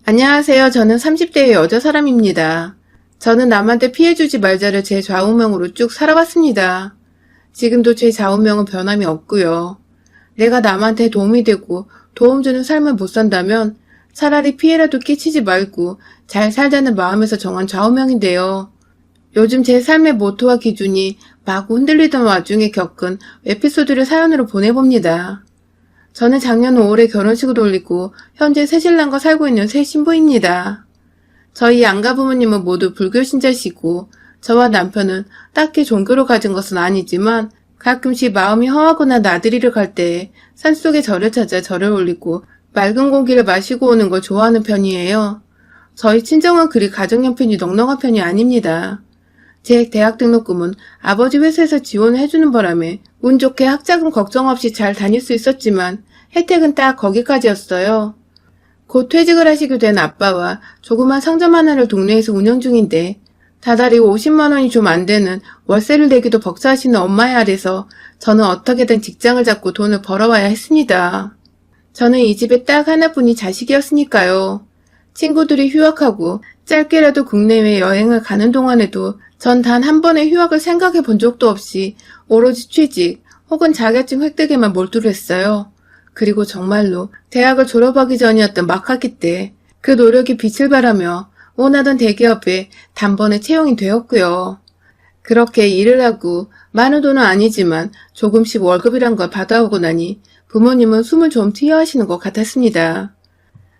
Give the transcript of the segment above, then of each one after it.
안녕하세요. 저는 30대의 여자 사람입니다. 저는 남한테 피해주지 말자를 제 좌우명으로 쭉 살아왔습니다. 지금도 제 좌우명은 변함이 없고요. 내가 남한테 도움이 되고 도움 주는 삶을 못 산다면 차라리 피해라도 끼치지 말고 잘 살자는 마음에서 정한 좌우명인데요. 요즘 제 삶의 모토와 기준이 마구 흔들리던 와중에 겪은 에피소드를 사연으로 보내봅니다. 저는 작년 5월에 결혼식을 올리고 현재 새신랑과 살고 있는 새 신부입니다. 저희 양가 부모님은 모두 불교 신자시고 저와 남편은 딱히 종교를 가진 것은 아니지만 가끔씩 마음이 허하거나 나들이를 갈 때에 산속의 절을 찾아 절을 올리고 맑은 공기를 마시고 오는 걸 좋아하는 편이에요. 저희 친정은 그리 가정형편이 넉넉한 편이 아닙니다. 제 대학 등록금은 아버지 회사에서 지원을 해주는 바람에 운 좋게 학자금 걱정 없이 잘 다닐 수 있었지만 혜택은 딱 거기까지였어요. 곧 퇴직을 하시게 된 아빠와 조그만 상점 하나를 동네에서 운영 중인데 다달이 50만 원이 좀 안 되는 월세를 내기도 벅차시는 엄마의 아래서 저는 어떻게든 직장을 잡고 돈을 벌어와야 했습니다. 저는 이 집에 딱 하나뿐인 자식이었으니까요. 친구들이 휴학하고 짧게라도 국내외 여행을 가는 동안에도 전 단 한 번의 휴학을 생각해 본 적도 없이 오로지 취직 혹은 자격증 획득에만 몰두를 했어요. 그리고 정말로 대학을 졸업하기 전이었던 막학기 때 그 노력이 빛을 발하며 원하던 대기업에 단번에 채용이 되었고요. 그렇게 일을 하고 많은 돈은 아니지만 조금씩 월급이란 걸 받아오고 나니 부모님은 숨을 좀 트여하시는 것 같았습니다.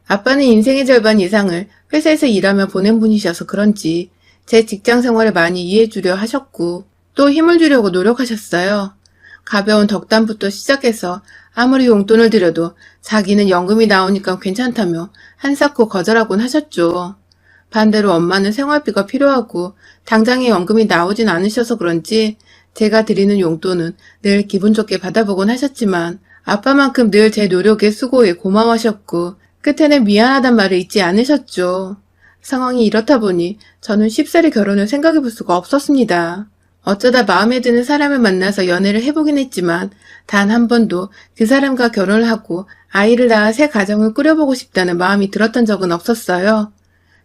아빠는 인생의 절반 이상을 회사에서 일하며 보낸 분이셔서 그런지 제 직장 생활을 많이 이해해주려 하셨고 또 힘을 주려고 노력하셨어요. 가벼운 덕담부터 시작해서 아무리 용돈을 드려도 자기는 연금이 나오니까 괜찮다며 한사코 거절하곤 하셨죠. 반대로 엄마는 생활비가 필요하고 당장에 연금이 나오진 않으셔서 그런지 제가 드리는 용돈은 늘 기분 좋게 받아보곤 하셨지만 아빠만큼 늘 제 노력에 수고에 고마워하셨고 끝에는 미안하단 말을 잊지 않으셨죠. 상황이 이렇다 보니 저는 쉽사리 결혼을 생각해 볼 수가 없었습니다. 어쩌다 마음에 드는 사람을 만나서 연애를 해보긴 했지만 단 한 번도 그 사람과 결혼을 하고 아이를 낳아 새 가정을 꾸려보고 싶다는 마음이 들었던 적은 없었어요.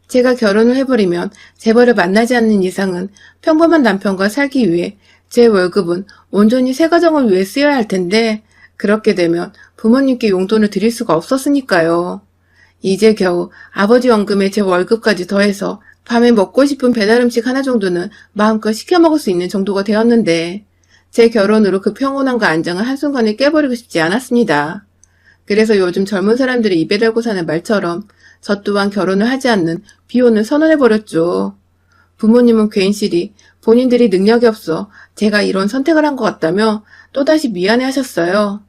제가 결혼을 해버리면 재벌을 만나지 않는 이상은 평범한 남편과 살기 위해 제 월급은 온전히 새 가정을 위해 쓰여야 할 텐데 그렇게 되면 부모님께 용돈을 드릴 수가 없었으니까요. 이제 겨우 아버지 연금에 제 월급까지 더해서 밤에 먹고 싶은 배달음식 하나 정도는 마음껏 시켜 먹을 수 있는 정도가 되었는데 제 결혼으로 그 평온함과 안정을 한순간에 깨버리고 싶지 않았습니다. 그래서 요즘 젊은 사람들이 입에 달고 사는 말처럼 저 또한 결혼을 하지 않는 비혼을 선언해버렸죠. 부모님은 괜시리 본인들이 능력이 없어 제가 이런 선택을 한 것 같다며 또다시 미안해하셨어요.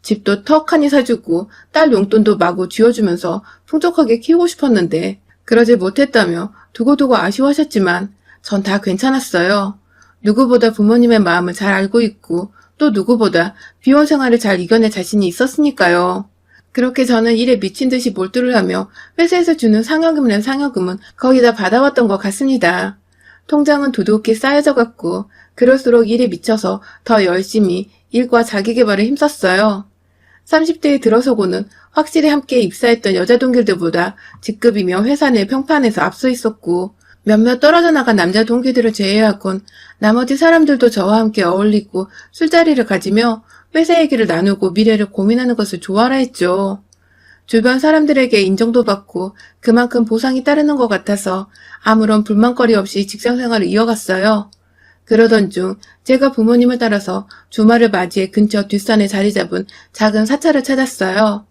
집도 턱하니 사주고 딸 용돈도 마구 쥐어주면서 풍족하게 키우고 싶었는데 그러지 못했다며 두고두고 아쉬워하셨지만 전 다 괜찮았어요. 누구보다 부모님의 마음을 잘 알고 있고 또 누구보다 비혼 생활을 잘 이겨낼 자신이 있었으니까요. 그렇게 저는 일에 미친 듯이 몰두를 하며 회사에서 주는 상여금이란 상여금은 거의 다 받아왔던 것 같습니다. 통장은 두둑히 쌓여져 갔고 그럴수록 일에 미쳐서 더 열심히 일과 자기계발에 힘썼어요. 30대에 들어서고는 확실히 함께 입사했던 여자 동기들보다 직급이며 회사 내 평판에서 앞서 있었고 몇몇 떨어져 나간 남자 동기들을 제외하곤 나머지 사람들도 저와 함께 어울리고 술자리를 가지며 회사 얘기를 나누고 미래를 고민하는 것을 좋아라 했죠. 주변 사람들에게 인정도 받고 그만큼 보상이 따르는 것 같아서 아무런 불만거리 없이 직장생활을 이어갔어요. 그러던 중 제가 부모님을 따라서 주말을 맞이해 근처 뒷산에 자리 잡은 작은 사찰을 찾았어요.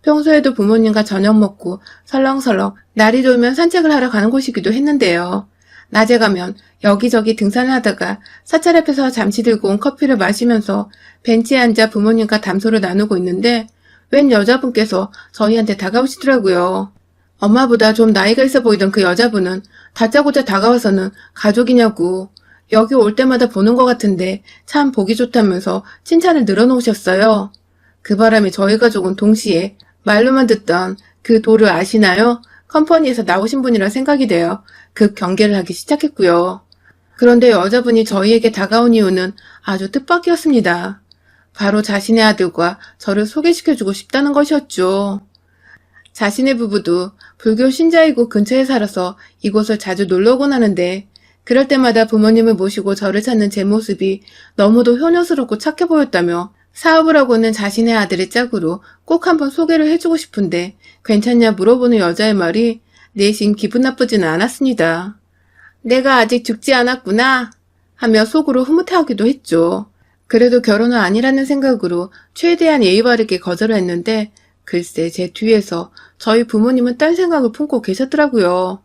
평소에도 부모님과 저녁 먹고 설렁설렁 날이 좋으면 산책을 하러 가는 곳이기도 했는데요. 낮에 가면 여기저기 등산을 하다가 사찰 앞에서 잠시 들고 온 커피를 마시면서 벤치에 앉아 부모님과 담소를 나누고 있는데 웬 여자분께서 저희한테 다가오시더라고요. 엄마보다 좀 나이가 있어 보이던 그 여자분은 다짜고짜 다가와서는 가족이냐고 여기 올 때마다 보는 것 같은데 참 보기 좋다면서 칭찬을 늘어놓으셨어요. 그 바람에 저희 가족은 동시에 말로만 듣던 그 도를 아시나요? 컴퍼니에서 나오신 분이라 생각이 되어 급 경계를 하기 시작했고요. 그런데 여자분이 저희에게 다가온 이유는 아주 뜻밖이었습니다. 바로 자신의 아들과 저를 소개시켜주고 싶다는 것이었죠. 자신의 부부도 불교 신자이고 근처에 살아서 이곳을 자주 놀러 오곤 하는데 그럴 때마다 부모님을 모시고 저를 찾는 제 모습이 너무도 효녀스럽고 착해 보였다며 사업을 하고 있는 자신의 아들의 짝으로 꼭 한번 소개를 해주고 싶은데 괜찮냐 물어보는 여자의 말이 내심 기분 나쁘지는 않았습니다. 내가 아직 죽지 않았구나 하며 속으로 흐뭇해하기도 했죠. 그래도 결혼은 아니라는 생각으로 최대한 예의 바르게 거절을 했는데 글쎄 제 뒤에서 저희 부모님은 딴 생각을 품고 계셨더라고요.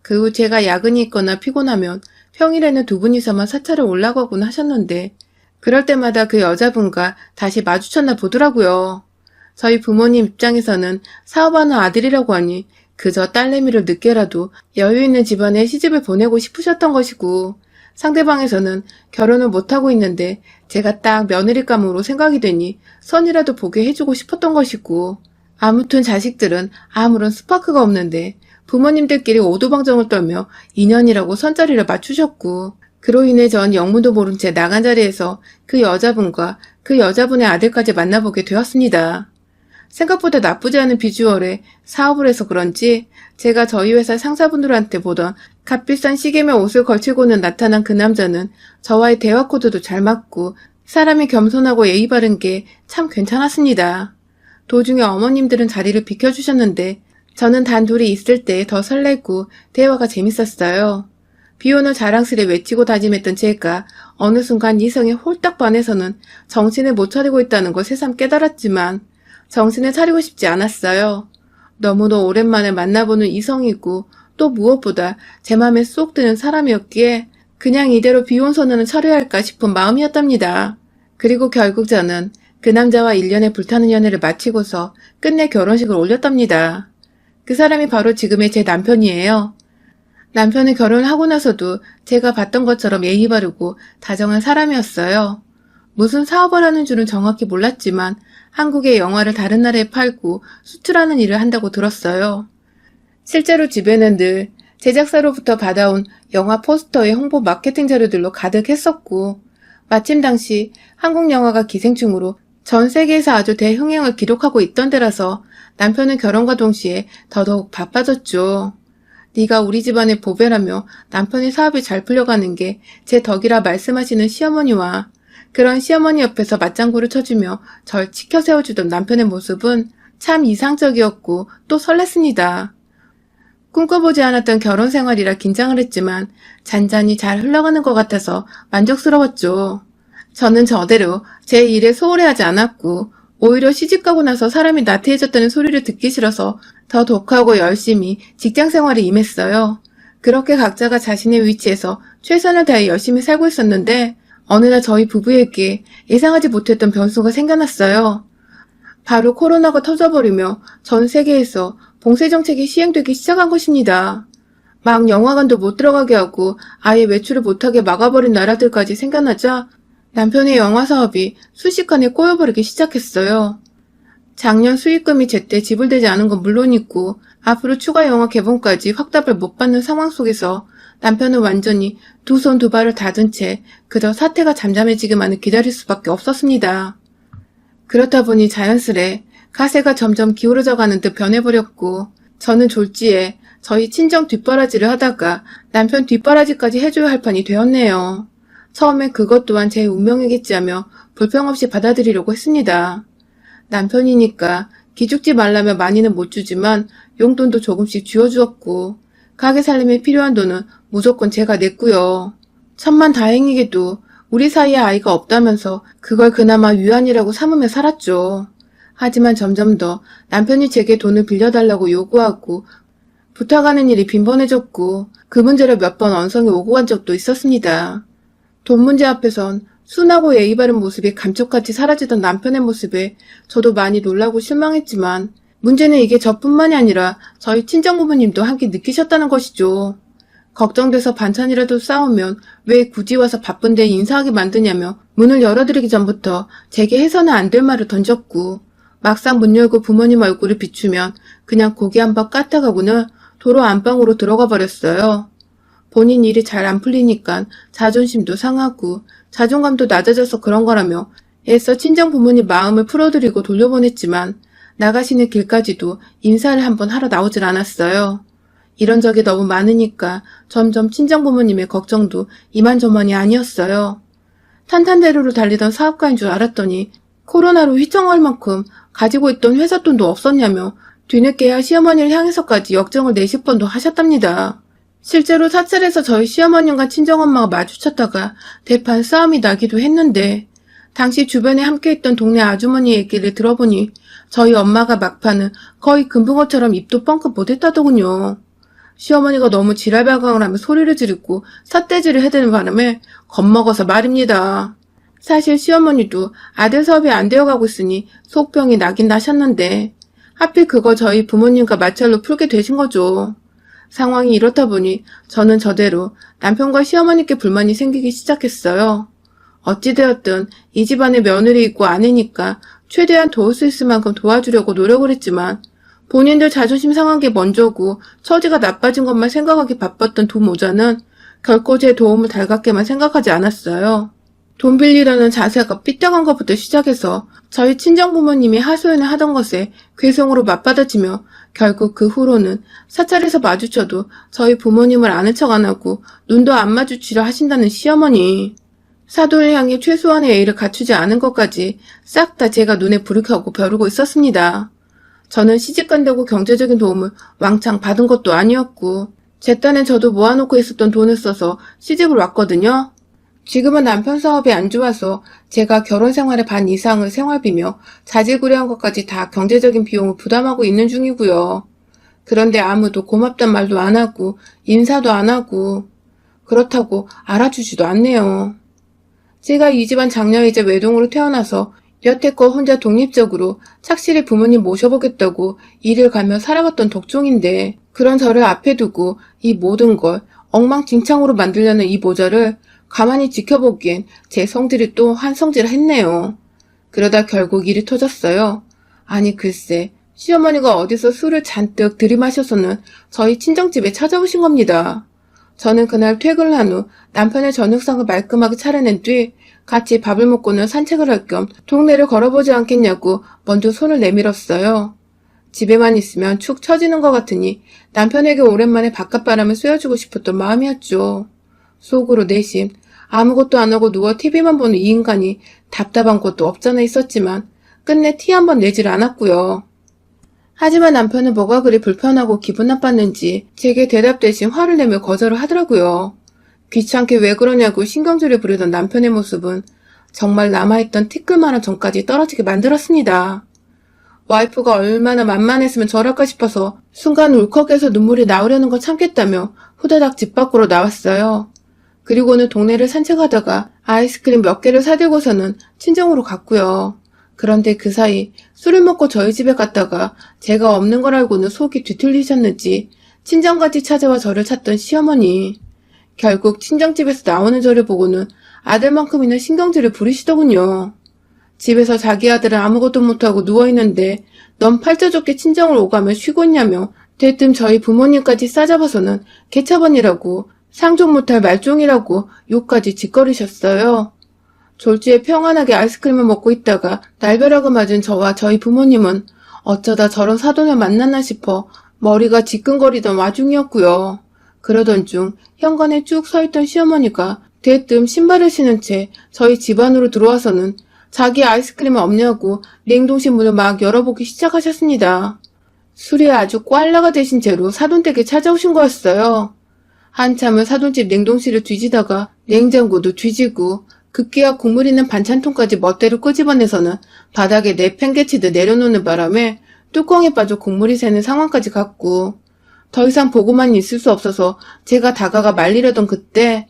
그 후 제가 야근이 있거나 피곤하면 평일에는 두 분이서만 사찰을 올라가곤 하셨는데 그럴 때마다 그 여자분과 다시 마주쳤나 보더라고요. 저희 부모님 입장에서는 사업하는 아들이라고 하니 그저 딸내미를 늦게라도 여유 있는 집안에 시집을 보내고 싶으셨던 것이고 상대방에서는 결혼을 못하고 있는데 제가 딱 며느리감으로 생각이 되니 선이라도 보게 해주고 싶었던 것이고 아무튼 자식들은 아무런 스파크가 없는데 부모님들끼리 오두방정을 떨며 인연이라고 선자리를 맞추셨고 그로 인해 전 영문도 모른 채 나간 자리에서 그 여자분과 그 여자분의 아들까지 만나보게 되었습니다. 생각보다 나쁘지 않은 비주얼에 사업을 해서 그런지 제가 저희 회사 상사분들한테 보던 값비싼 시계며 옷을 걸치고는 나타난 그 남자는 저와의 대화 코드도 잘 맞고 사람이 겸손하고 예의 바른 게 참 괜찮았습니다. 도중에 어머님들은 자리를 비켜주셨는데 저는 단둘이 있을 때 더 설레고 대화가 재밌었어요. 비오는 자랑스레 외치고 다짐했던 제가 어느 순간 이성에 홀딱 반해서는 정신을 못 차리고 있다는 걸 새삼 깨달았지만 정신을 차리고 싶지 않았어요. 너무도 오랜만에 만나보는 이성이고 또 무엇보다 제 맘에 쏙 드는 사람이었기에 그냥 이대로 비혼 선언을 차려야 할까 싶은 마음이었답니다. 그리고 결국 저는 그 남자와 1년의 불타는 연애를 마치고서 끝내 결혼식을 올렸답니다. 그 사람이 바로 지금의 제 남편이에요. 남편은 결혼을 하고 나서도 제가 봤던 것처럼 예의 바르고 다정한 사람이었어요. 무슨 사업을 하는 줄은 정확히 몰랐지만 한국의 영화를 다른 나라에 팔고 수출하는 일을 한다고 들었어요. 실제로 집에는 늘 제작사로부터 받아온 영화 포스터의 홍보 마케팅 자료들로 가득했었고 마침 당시 한국 영화가 기생충으로 전 세계에서 아주 대흥행을 기록하고 있던 데라서 남편은 결혼과 동시에 더더욱 바빠졌죠. 네가 우리 집안의 보배라며 남편의 사업이 잘 풀려가는 게 제 덕이라 말씀하시는 시어머니와 그런 시어머니 옆에서 맞장구를 쳐주며 절 치켜 세워주던 남편의 모습은 참 이상적이었고 또 설렜습니다. 꿈꿔보지 않았던 결혼 생활이라 긴장을 했지만 잔잔히 잘 흘러가는 것 같아서 만족스러웠죠. 저는 저대로 제 일에 소홀해하지 않았고 오히려 시집가고 나서 사람이 나태해졌다는 소리를 듣기 싫어서 더 독하고 열심히 직장 생활에 임했어요. 그렇게 각자가 자신의 위치에서 최선을 다해 열심히 살고 있었는데 어느 날 저희 부부에게 예상하지 못했던 변수가 생겨났어요. 바로 코로나가 터져버리며 전 세계에서 봉쇄 정책이 시행되기 시작한 것입니다. 막 영화관도 못 들어가게 하고 아예 외출을 못하게 막아버린 나라들까지 생겨나자 남편의 영화 사업이 순식간에 꼬여버리기 시작했어요. 작년 수익금이 제때 지불되지 않은 건 물론이고 앞으로 추가 영화 개봉까지 확답을 못 받는 상황 속에서 남편은 완전히 두 손 두 발을 닫은 채 그저 사태가 잠잠해지기만을 기다릴 수밖에 없었습니다. 그렇다 보니 자연스레 가세가 점점 기울어져가는 듯 변해버렸고 저는 졸지에 저희 친정 뒷바라지를 하다가 남편 뒷바라지까지 해줘야 할 판이 되었네요. 처음엔 그것 또한 제 운명이겠지 하며 불평 없이 받아들이려고 했습니다. 남편이니까 기죽지 말라며 많이는 못 주지만 용돈도 조금씩 쥐어주었고 가게 살림에 필요한 돈은 무조건 제가 냈고요. 천만다행히게도 우리 사이에 아이가 없다면서 그걸 그나마 위안이라고 삼으며 살았죠. 하지만 점점 더 남편이 제게 돈을 빌려달라고 요구하고 부탁하는 일이 빈번해졌고 그 문제로 몇 번 언성이 오고 간 적도 있었습니다. 돈 문제 앞에선 순하고 예의 바른 모습이 감쪽같이 사라지던 남편의 모습에 저도 많이 놀라고 실망했지만 문제는 이게 저뿐만이 아니라 저희 친정부모님도 함께 느끼셨다는 것이죠. 걱정돼서 반찬이라도 싸우면 왜 굳이 와서 바쁜데 인사하게 만드냐며 문을 열어드리기 전부터 제게 해서는 안 될 말을 던졌고 막상 문 열고 부모님 얼굴을 비추면 그냥 고개 한번 까딱하고는 도로 안방으로 들어가 버렸어요. 본인 일이 잘 안 풀리니까 자존심도 상하고 자존감도 낮아져서 그런 거라며 애써 친정 부모님 마음을 풀어드리고 돌려보냈지만 나가시는 길까지도 인사를 한번 하러 나오질 않았어요. 이런 적이 너무 많으니까 점점 친정부모님의 걱정도 이만저만이 아니었어요. 탄탄대로로 달리던 사업가인 줄 알았더니 코로나로 휘청할 만큼 가지고 있던 회사 돈도 없었냐며 뒤늦게야 시어머니를 향해서까지 역정을 내십 번도 하셨답니다. 실제로 사찰에서 저희 시어머님과 친정엄마가 마주쳤다가 대판 싸움이 나기도 했는데 당시 주변에 함께했던 동네 아주머니 얘기를 들어보니 저희 엄마가 막판은 거의 금붕어처럼 입도 뻥끗 못했다더군요. 시어머니가 너무 지랄발광을 하며 소리를 지르고 삿대질을 해대는 바람에 겁먹어서 말입니다. 사실 시어머니도 아들 사업이 안 되어가고 있으니 속병이 나긴 나셨는데 하필 그걸 저희 부모님과 마찰로 풀게 되신 거죠. 상황이 이렇다 보니 저는 저대로 남편과 시어머니께 불만이 생기기 시작했어요. 어찌되었든 이 집안에 며느리 있고 아내니까 최대한 도울 수 있을 만큼 도와주려고 노력을 했지만 본인들 자존심 상한 게 먼저고 처지가 나빠진 것만 생각하기 바빴던 두 모자는 결코 제 도움을 달갑게만 생각하지 않았어요. 돈 빌리려는 자세가 삐딱한 것부터 시작해서 저희 친정부모님이 하소연을 하던 것에 괴성으로 맞받아치며 결국 그 후로는 사찰에서 마주쳐도 저희 부모님을 아는 척 안 하고 눈도 안 마주치려 하신다는 시어머니. 사돈을 향해 최소한의 예의를 갖추지 않은 것까지 싹 다 제가 눈에 불을 켜고 벼르고 있었습니다. 저는 시집간다고 경제적인 도움을 왕창 받은 것도 아니었고 제 딴엔 저도 모아놓고 있었던 돈을 써서 시집을 왔거든요. 지금은 남편 사업이 안 좋아서 제가 결혼 생활의 반 이상을 생활비며 자질구레한 것까지 다 경제적인 비용을 부담하고 있는 중이고요. 그런데 아무도 고맙단 말도 안 하고 인사도 안 하고 그렇다고 알아주지도 않네요. 제가 이 집안 장녀이자 외동으로 태어나서 여태껏 혼자 독립적으로 착실히 부모님 모셔보겠다고 일을 가며 살아왔던 덕종인데 그런 저를 앞에 두고 이 모든 걸 엉망진창으로 만들려는 이 모자를 가만히 지켜보기엔 제 성질이 또 한성질 했네요. 그러다 결국 일이 터졌어요. 아니 글쎄 시어머니가 어디서 술을 잔뜩 들이마셔서는 저희 친정집에 찾아오신 겁니다. 저는 그날 퇴근을 한 후 남편의 저녁상을 말끔하게 차려낸 뒤 같이 밥을 먹고는 산책을 할 겸 동네를 걸어보지 않겠냐고 먼저 손을 내밀었어요. 집에만 있으면 축 처지는 것 같으니 남편에게 오랜만에 바깥바람을 쐬어주고 싶었던 마음이었죠. 속으로 내심 아무것도 안 하고 누워 TV만 보는 이 인간이 답답한 것도 없잖아 있었지만 끝내 티 한 번 내질 않았고요. 하지만 남편은 뭐가 그리 불편하고 기분 나빴는지 제게 대답 대신 화를 내며 거절을 하더라고요. 귀찮게 왜 그러냐고 신경질을 부리던 남편의 모습은 정말 남아있던 티끌만한 정까지 떨어지게 만들었습니다. 와이프가 얼마나 만만했으면 저럴까 싶어서 순간 울컥해서 눈물이 나오려는 걸 참겠다며 후다닥 집 밖으로 나왔어요. 그리고는 동네를 산책하다가 아이스크림 몇 개를 사들고서는 친정으로 갔고요. 그런데 그 사이 술을 먹고 저희 집에 갔다가 제가 없는 걸 알고는 속이 뒤틀리셨는지 친정까지 찾아와 저를 찾던 시어머니. 결국 친정집에서 나오는 저를 보고는 아들만큼이나 신경질을 부리시더군요. 집에서 자기 아들은 아무것도 못하고 누워있는데 넌 팔자좋게 친정을 오가며 쉬고 있냐며 대뜸 저희 부모님까지 싸잡아서는 개차반이라고 상종 못할 말종이라고 욕까지 짓거리셨어요. 졸지에 평안하게 아이스크림을 먹고 있다가 날벼락을 맞은 저와 저희 부모님은 어쩌다 저런 사돈을 만났나 싶어 머리가 지끈거리던 와중이었고요. 그러던 중 현관에 쭉 서있던 시어머니가 대뜸 신발을 신은 채 저희 집 안으로 들어와서는 자기 아이스크림은 없냐고 냉동실 문을 막 열어보기 시작하셨습니다. 술이 아주 꽐라가 되신 채로 사돈댁에 찾아오신 거였어요. 한참을 사돈집 냉동실을 뒤지다가 냉장고도 뒤지고 급기야 국물 있는 반찬통까지 멋대로 끄집어내서는 바닥에 내팽개치듯 내려놓는 바람에 뚜껑에 빠져 국물이 새는 상황까지 갔고 더 이상 보고만 있을 수 없어서 제가 다가가 말리려던 그때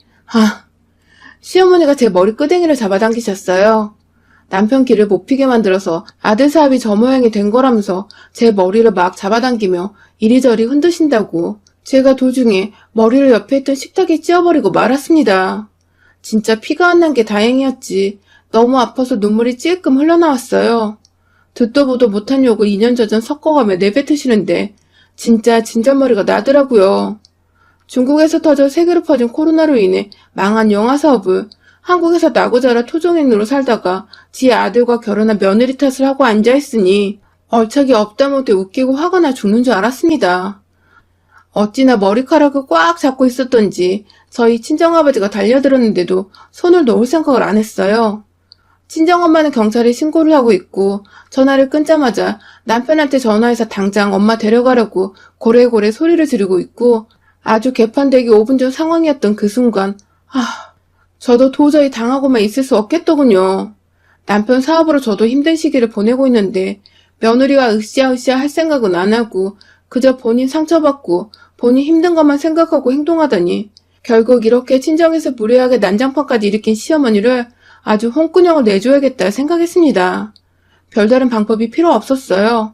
시어머니가 제 머리끄댕이를 잡아당기셨어요. 남편 길을 못 피게 만들어서 아들 사업이 저 모양이 된 거라면서 제 머리를 막 잡아당기며 이리저리 흔드신다고 제가 도중에 머리를 옆에 있던 식탁에 찧어버리고 말았습니다. 진짜 피가 안 난 게 다행이었지. 너무 아파서 눈물이 찔끔 흘러나왔어요. 듣도 보도 못한 욕을 2년 전 섞어가며 내뱉으시는데 진짜 진절머리가 나더라고요. 중국에서 터져 세계로 퍼진 코로나로 인해 망한 영화 사업을 한국에서 나고 자라 토종인으로 살다가 지 아들과 결혼한 며느리 탓을 하고 앉아있으니 얼척이 없다 못해 웃기고 화가 나 죽는 줄 알았습니다. 어찌나 머리카락을 꽉 잡고 있었던지 저희 친정아버지가 달려들었는데도 손을 놓을 생각을 안 했어요. 친정엄마는 경찰에 신고를 하고 있고 전화를 끊자마자 남편한테 전화해서 당장 엄마 데려가라고 고래고래 소리를 지르고 있고 아주 개판되기 5분 전 상황이었던 그 순간 저도 도저히 당하고만 있을 수 없겠더군요. 남편 사업으로 저도 힘든 시기를 보내고 있는데 며느리가 으쌰으쌰 할 생각은 안 하고 그저 본인 상처받고 본인 힘든 것만 생각하고 행동하더니 결국 이렇게 친정에서 무례하게 난장판까지 일으킨 시어머니를 아주 홍군형을 내줘야겠다 생각했습니다. 별다른 방법이 필요 없었어요.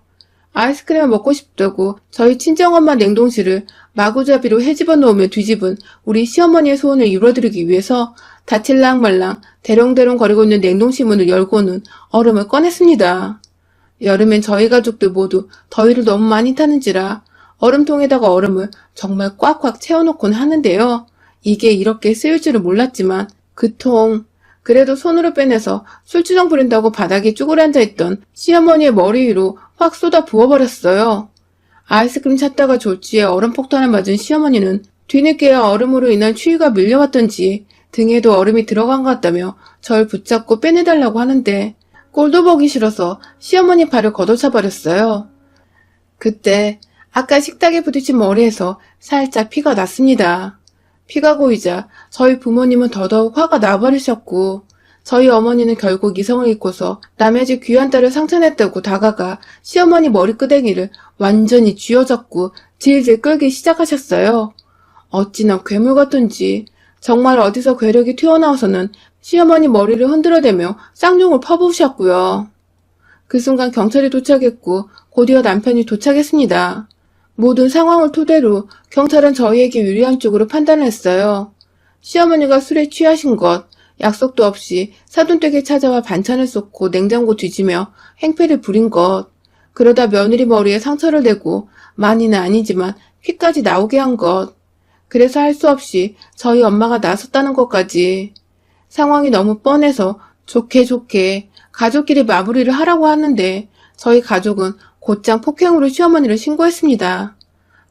아이스크림을 먹고 싶다고 저희 친정엄마 냉동실을 마구잡이로 헤집어 놓으며 뒤집은 우리 시어머니의 소원을 이루어드리기 위해서 다칠랑 말랑 대롱대롱 거리고 있는 냉동실 문을 열고는 얼음을 꺼냈습니다. 여름엔 저희 가족들 모두 더위를 너무 많이 타는지라 얼음통에다가 얼음을 정말 꽉꽉 채워놓곤 하는데요. 이게 이렇게 쓰일 줄은 몰랐지만 그 통 그래도 손으로 빼내서 술주정 부린다고 바닥에 쭈그려 앉아있던 시어머니의 머리 위로 확 쏟아 부어버렸어요. 아이스크림 찾다가 졸지에 얼음 폭탄을 맞은 시어머니는 뒤늦게야 얼음으로 인한 추위가 밀려왔던지 등에도 얼음이 들어간 것 같다며 절 붙잡고 빼내달라고 하는데 꼴도 보기 싫어서 시어머니 발을 걷어차버렸어요. 그때 아까 식탁에 부딪힌 머리에서 살짝 피가 났습니다. 피가 고이자 저희 부모님은 더더욱 화가 나버리셨고 저희 어머니는 결국 이성을 잃고서 남의 집 귀한 딸을 상처냈다고 다가가 시어머니 머리끄댕이를 완전히 쥐어잡고 질질 끌기 시작하셨어요. 어찌나 괴물 같던지 정말 어디서 괴력이 튀어나와서는 시어머니 머리를 흔들어대며 쌍욕을 퍼부으셨고요. 그 순간 경찰이 도착했고 곧이어 남편이 도착했습니다. 모든 상황을 토대로 경찰은 저희에게 유리한 쪽으로 판단을 했어요. 시어머니가 술에 취하신 것, 약속도 없이 사돈댁에 찾아와 반찬을 쏟고 냉장고 뒤지며 행패를 부린 것, 그러다 며느리 머리에 상처를 내고 많이는 아니지만 피까지 나오게 한 것, 그래서 할 수 없이 저희 엄마가 나섰다는 것까지. 상황이 너무 뻔해서 좋게 가족끼리 마무리를 하라고 하는데 저희 가족은 곧장 폭행으로 시어머니를 신고했습니다.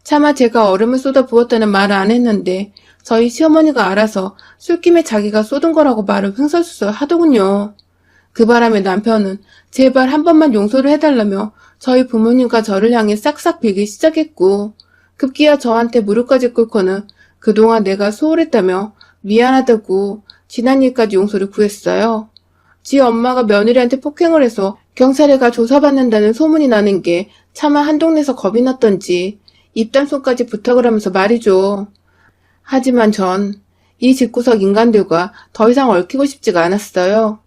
차마 제가 얼음을 쏟아 부었다는 말을 안 했는데 저희 시어머니가 알아서 술김에 자기가 쏟은 거라고 말을 횡설수설 하더군요. 그 바람에 남편은 제발 한 번만 용서를 해달라며 저희 부모님과 저를 향해 싹싹 빌기 시작했고 급기야 저한테 무릎까지 꿇고는 그동안 내가 소홀했다며 미안하다고 지난 일까지 용서를 구했어요. 지 엄마가 며느리한테 폭행을 해서 경찰에 가 조사받는다는 소문이 나는 게 차마 한동네에서 겁이 났던지 입단속까지 부탁을 하면서 말이죠. 하지만 전 이 집구석 인간들과 더 이상 얽히고 싶지가 않았어요.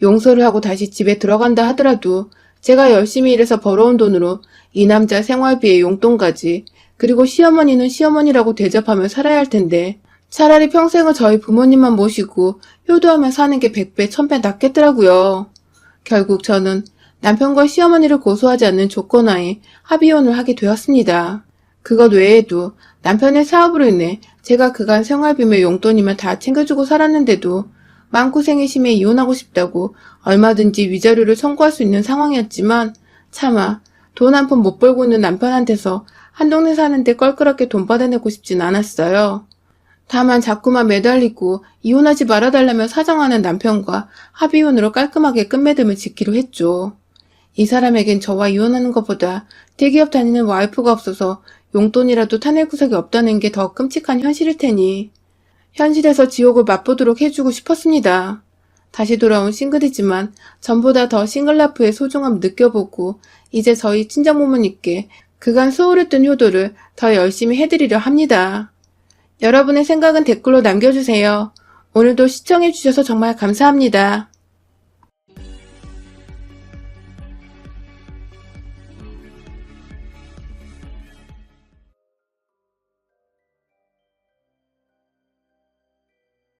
용서를 하고 다시 집에 들어간다 하더라도 제가 열심히 일해서 벌어온 돈으로 이 남자 생활비에 용돈까지 그리고 시어머니는 시어머니라고 대접하며 살아야 할 텐데 차라리 평생을 저희 부모님만 모시고 효도하며 사는 게 100배, 1000배 낫겠더라고요. 결국 저는 남편과 시어머니를 고소하지 않는 조건하에 합의혼을 하게 되었습니다. 그것 외에도 남편의 사업으로 인해 제가 그간 생활비며 용돈이면 다 챙겨주고 살았는데도 마음고생이 심해 이혼하고 싶다고 얼마든지 위자료를 청구할 수 있는 상황이었지만 차마 돈 한 푼 못 벌고 있는 남편한테서 한 동네 사는데 껄끄럽게 돈 받아내고 싶진 않았어요. 다만 자꾸만 매달리고 이혼하지 말아달라며 사정하는 남편과 합의혼으로 깔끔하게 끝맺음을 짓기로 했죠. 이 사람에겐 저와 이혼하는 것보다 대기업 다니는 와이프가 없어서 용돈이라도 타낼 구석이 없다는 게 더 끔찍한 현실일 테니 현실에서 지옥을 맛보도록 해주고 싶었습니다. 다시 돌아온 싱글이지만 전보다 더 싱글라이프의 소중함을 느껴보고 이제 저희 친정부모님께 그간 소홀했던 효도를 더 열심히 해드리려 합니다. 여러분의 생각은 댓글로 남겨주세요. 오늘도 시청해주셔서 정말 감사합니다.